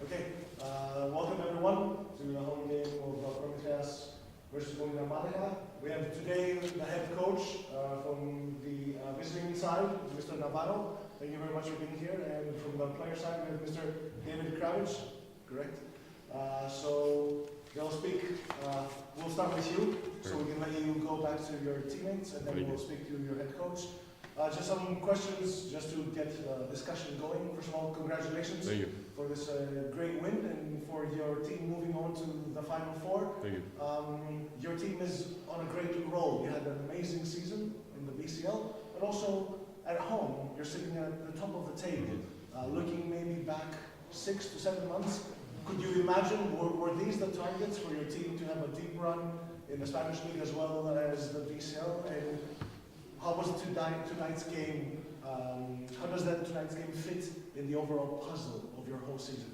Okay, welcome everyone to the home game of Promitheas versus Unicaja. We have today the head coach from the visiting side, Mr. Navarro. Thank you very much for being here. And from the player side, we have Mr. David Kravitz, correct? So they'll speak. We'll start with you, so we can let you go back to your teammates, and then we'll speak to your head coach. Just some questions, just to get the discussion going. First of all, congratulations for this great win and for your team moving on to the Final Four. Thank you. Your team is on a great roll. You had an amazing season in the BCL, but also at home, you're sitting at the top of the table. Looking maybe back 6 to 7 months, could you imagine, were these the targets for your team to have a deep run in the Spanish League as well as the BCL? And how was tonight's game? How does that tonight's game fit in the overall puzzle of your whole season?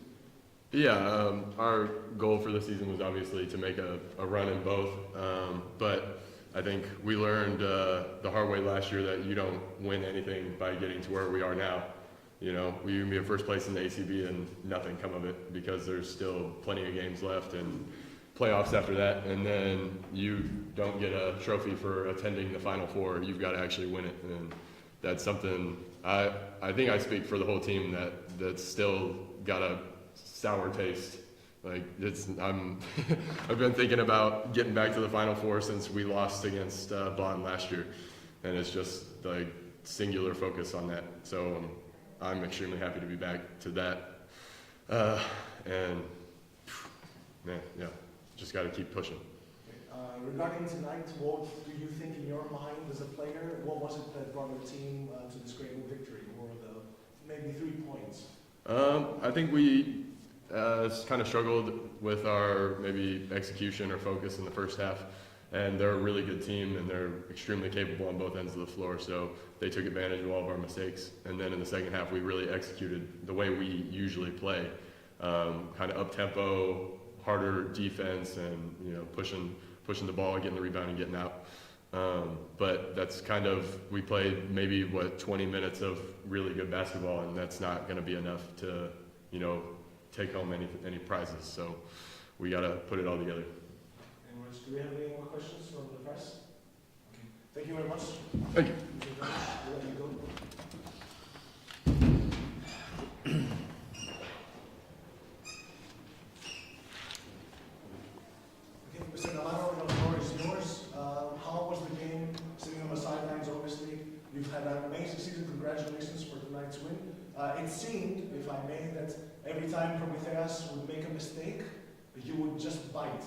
Yeah, our goal for the season was obviously to make a run in both, but I think we learned the hard way last year that you don't win anything by getting to where we are now. You know, we can be in first place in the ACB and nothing come of it because there's still plenty of games left and playoffs after that, and then you don't get a trophy for attending the Final Four. You've got to actually win it, and that's something I think I speak for the whole team that's still got a sour taste. Like I've been thinking about getting back to the Final Four since we lost against Bonn last year, and it's just like singular focus on that. So I'm extremely happy to be back to that, and man, yeah. Just got to keep pushing. Regarding tonight, what do you think in your mind as a player, what was it that brought the team to this great victory, or the maybe 3 points? I think we kind of struggled with our maybe execution or focus in the first half, and they're a really good team and they're extremely capable on both ends of the floor, so they took advantage of all of our mistakes. And then in the second half, we really executed the way we usually play, kind of up-tempo, harder defense, and pushing the ball, getting the rebound, and getting out. But that's kind of, we played maybe 20 minutes of really good basketball, and that's not going to be enough to take home any prizes. So we got to put it all together. Anyways, do we have any more questions from the press? Okay. Thank you very much. Thank you. We'll let you go. Mr. Navarro, the floor is yours. How was the game? Sitting on the sidelines, obviously. You've had an amazing season. Congratulations for tonight's win. It seemed, if I may, that every time Promitheas would make a mistake, you would just bite.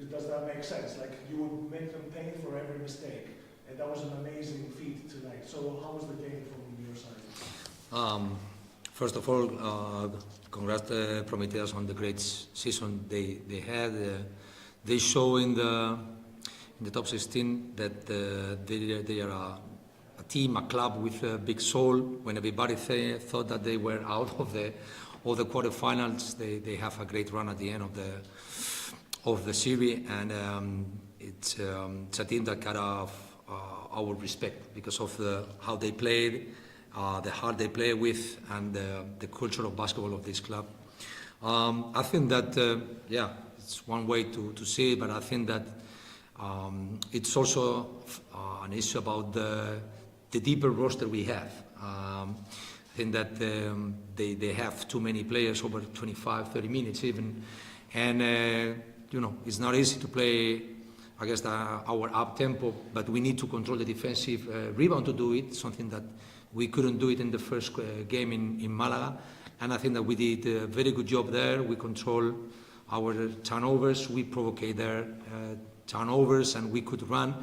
Does that make sense? Like, you would make them pay for every mistake. And that was an amazing feat tonight. So how was the game from your side? First of all, congrats to Promitheas on the great season they had. They show in the top 16 that they are a team, a club with a big soul. When everybody thought that they were out of the quarterfinals, they have a great run at the end of the series, and it's a team that got our respect because of how they played, the heart they play with, and the culture of basketball of this club. I think that it's one way to see it, but I think that it's also an issue about the deeper roster we have. I think that they have too many players, over 25, 30 minutes even, and it's not easy to play against our up-tempo, but we need to control the defensive rebound to do it, something that we couldn't do it in the first game in Malaga, and I think that we did a very good job there. We control our turnovers, we provoke their turnovers, and we could run.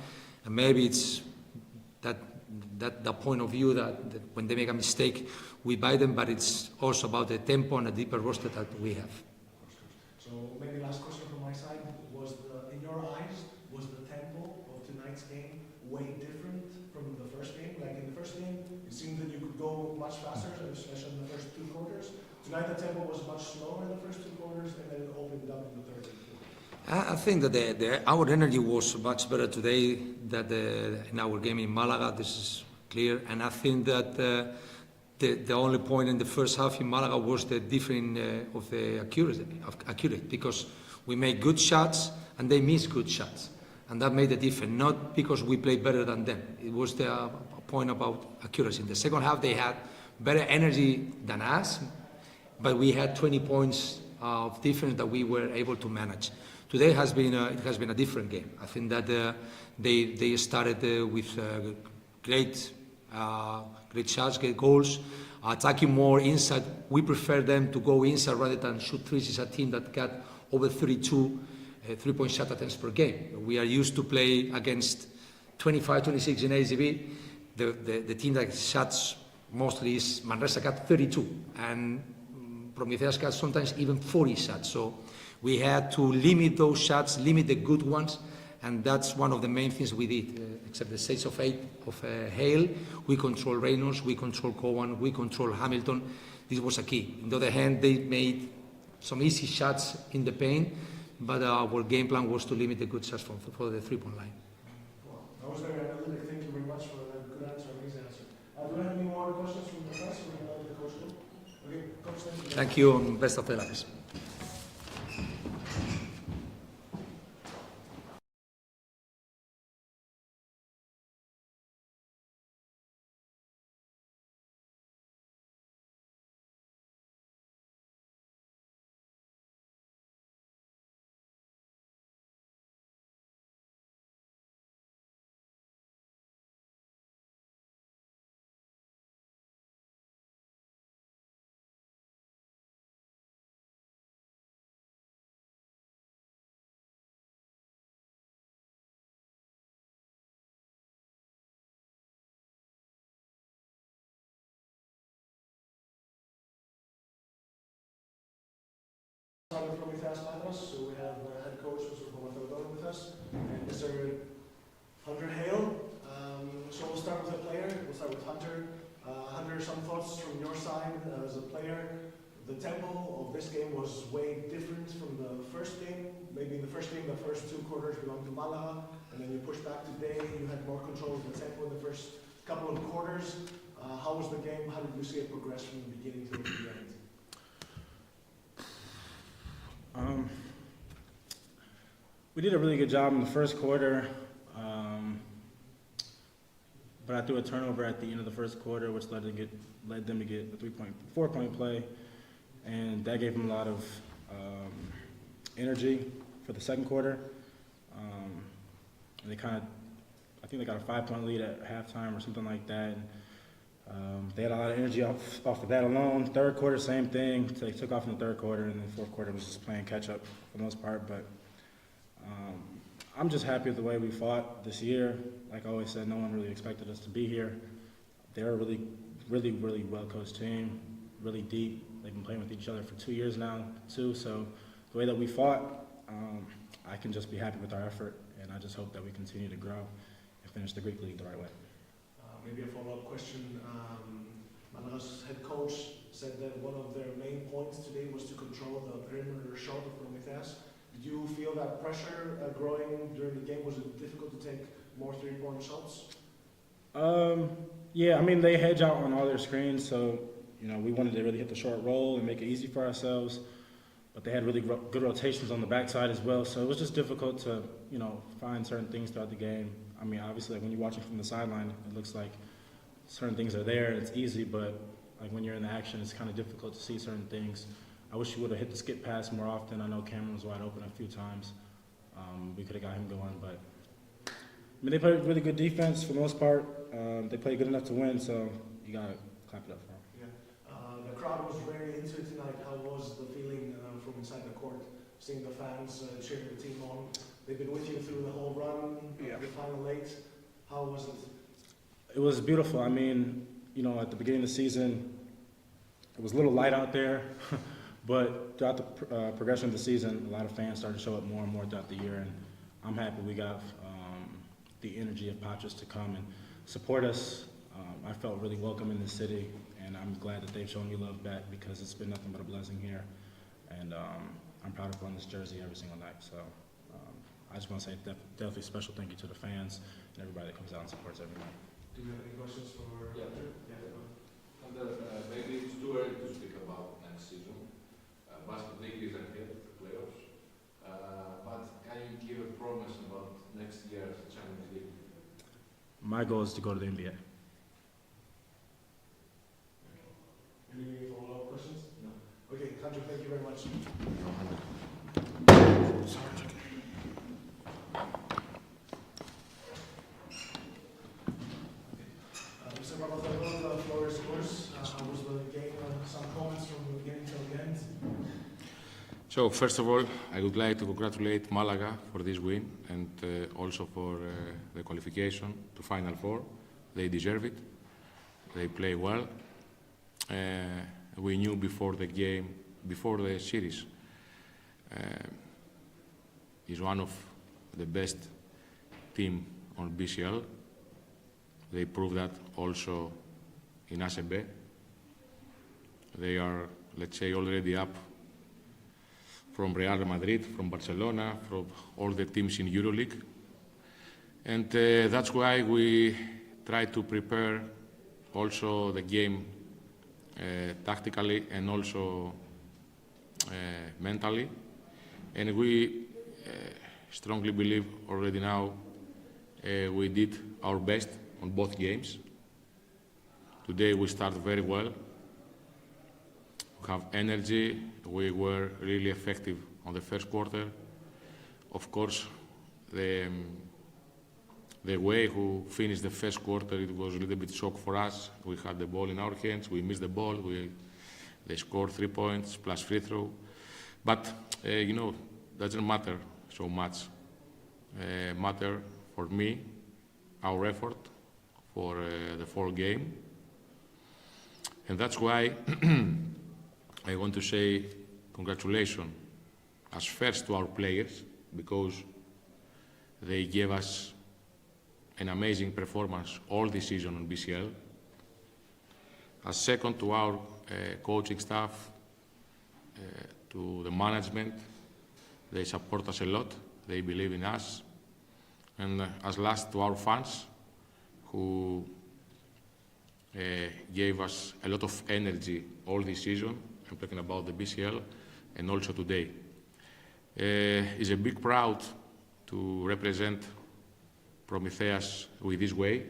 And maybe it's that point of view that when they make a mistake, we buy them, but it's also about the tempo and the deeper roster that we have. So maybe last question from my side, in your eyes, was the tempo of tonight's game way different from the first game? Like in the first game, it seemed that you could go much faster, especially in the first 2 quarters. Tonight the tempo was much slower in the first 2 quarters, and then it opened up in the third and fourth. I think that our energy was much better today than in our game in Malaga. This is clear, and I think that the only point in the first half in Malaga was the difference of the accuracy, because we made good shots and they missed good shots, and that made the difference. Not because we played better than them. It was the point about accuracy. In the second half, they had better energy than us, but we had 20 points of difference that we were able to manage. Today it has been a different game. I think that they started with great shots, great goals, attacking more inside. We prefer them to go inside rather than shoot threes. It's a team that got over 32 three-point shot attempts per game. We are used to play against 25, 26 in ACB. The team that shots mostly is Manresa, got 32, and Promitheas got sometimes even 40 shots. So we had to limit those shots, limit the good ones, and that's one of the main things we did. Except the 6 of 8 of Hale, we control Reynolds, we control Cowan, we control Hamilton. This was a key. On the other hand, they made some easy shots in the paint, but our game plan was to limit the good shots for the three-point line. That was very analytic. Thank you very much for that good answer, amazing answer. Do we have any more questions from the class, or we can let the coach go? Okay, coach, thank you. Thank you, and best of luck. From Promitheas Patras, so we have head coach Mr. with us, and Mr. Hunter Hale. So we'll start with a player. We'll start with Hunter. Hunter, some thoughts from your side as a player. The tempo of this game was way different from the first game. Maybe in the first game, the first 2 quarters belonged to Malaga, and then you pushed back today. You had more control of the tempo in the first couple of quarters. How was the game? How did you see it progress from the beginning to the end? We did a really good job in the first quarter, but I threw a turnover at the end of the first quarter, which led them to get a 4-point play, and that gave them a lot of energy for the second quarter. And I think they got a 5-point lead at halftime or something like that. They had a lot of energy off of that alone. Third quarter, same thing. They took off in the third quarter, and then the fourth quarter was just playing catch up for the most part. But I'm just happy with the way we fought this year. Like I always said, no one really expected us to be here. They're a really, really, really well-coached team, really deep. They've been playing with each other for 2 years now, too. So the way that we fought, I can just be happy with our effort, and I just hope that we continue to grow and finish the Greek League the right way. Maybe a follow-up question. Malaga's head coach said that one of their main points today was to control the perimeter shot of Promitheas. Did you feel that pressure growing during the game? Was it difficult to take more three-point shots? Yeah, I mean, they hedge out on all their screens, so we wanted to really hit the short roll and make it easy for ourselves. But they had really good rotations on the backside as well, so it was just difficult to find certain things throughout the game. I mean, obviously, when you're watching from the sideline, it looks like certain things are there and it's easy, but like when you're in the action, it's kind of difficult to see certain things. I wish you would have hit the skip pass more often. I know Cameron was wide open a few times. We could have got him going, but I mean, they played really good defense for the most part. They played good enough to win, so you gotta clap it up for them. Yeah. The crowd was very into it tonight. How was the feeling from inside the court, seeing the fans cheering the team on? They've been with you through the whole run, the final 8. How was it? It was beautiful. I mean, at the beginning of the season, it was a little light out there, but throughout the progression of the season, a lot of fans started to show up more and more throughout the year, and I'm happy we got the energy of Patras to come and support us. I felt really welcome in this city, and I'm glad that they've shown me love back because it's been nothing but a blessing here, and I'm proud of wearing this jersey every single night. So I just want to say definitely special thank you to the fans and everybody that comes out and supports every night. Do you have any questions for Andrew? Yeah. maybe it's too early to speak about next season. Basket League is ahead, playoffs. But can you give a promise about next year's Champions League? My goal is to go to the NBA. Any follow-up questions? No. Okay, Andrew, thank you very much. Mr. Papatheodorou, the floor is yours. How was the game? Some comments from the beginning till the end. So first of all, I would like to congratulate Malaga for this win and also for the qualification to Final Four. They deserve it. They play well. We knew before the game, before the series, is one of the best team on BCL. They proved that also in ACB. They are, let's say, already up from Real Madrid, from Barcelona, from all the teams in EuroLeague. And that's why we try to prepare also the game tactically and also mentally. And we strongly believe already now we did our best on both games. Today we started very well. We have energy. We were really effective on the first quarter. Of course, the way who finished the first quarter, it was a little bit shock for us. We had the ball in our hands. We missed the ball. They scored 3 points plus free throw. But, doesn't matter so much. Matter for me, our effort for the full game. And that's why I want to say congratulations as first to our players, because they gave us an amazing performance all this season on BCL. As second to our coaching staff, to the management, they support us a lot, they believe in us. And as last to our fans, who gave us a lot of energy all this season. I'm talking about the BCL and also today. It's a big proud to represent Promitheas with this way,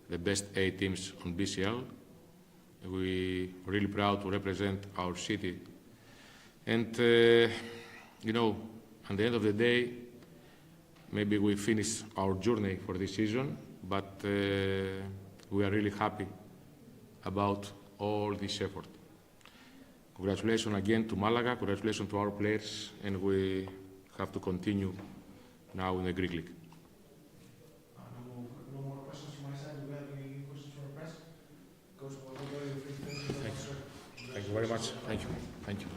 the best 8 teams on BCL. We're really proud to represent our city. And, at the end of the day, maybe we finish our journey for this season, but we are really happy about all this effort. Congratulations again to Malaga, congratulations to our players, and we have to continue now in the Greek League. No more questions from my side. Do we have any questions from the press? Coach, Thank you very much. Thank you.